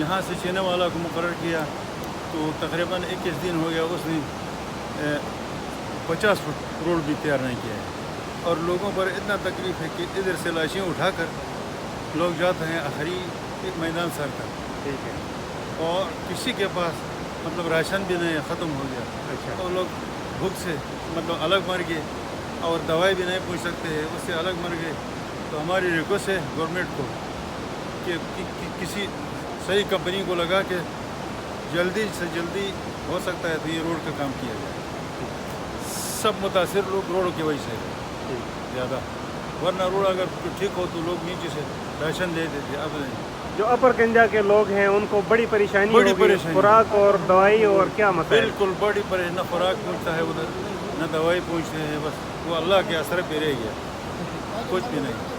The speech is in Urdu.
یہاں سے چینے والا کو مقرر کیا تو تقریباً 21 دن ہو گیا، اس نے 50 فٹ روڈ بھی تیار نہیں کیا ہے، اور لوگوں پر اتنا تکلیف ہے کہ ادھر سے لاشیں اٹھا کر لوگ جاتے ہیں آخری ایک میدان سر تک، ٹھیک ہے، اور کسی کے پاس مطلب راشن بھی نہیں، ختم ہو گیا، اچھا، اور لوگ بھوک سے مطلب الگ مر گئے، اور دوائی بھی نہیں پہنچ سکتے ہیں، اس سے الگ مر گئے۔ تو ہماری ریکویسٹ ہے گورنمنٹ کو کہ کسی صحیح کمپنی کو لگا کے جلدی سے جلدی ہو سکتا ہے تو یہ روڈ کا کام کیا جائے۔ سب متاثر لوگ روڈ کی وجہ سے ٹھیک، زیادہ، ورنہ روڈ اگر ٹھیک ہو تو لوگ نیچے سے راشن دے دیتے، اب نہیں۔ جو اپر گنجا کے لوگ ہیں ان کو بڑی پریشانی بڑی ہوگی، پریشانی، خوراک اور دوائی اور کیا مسائل؟ بالکل بڑی پریشانی، نہ خوراک پہنچتا ہے ادھر، نہ دوائی پہنچتے ہیں، بس وہ اللہ کے اثر پہ رہ گیا، کچھ بھی نہیں۔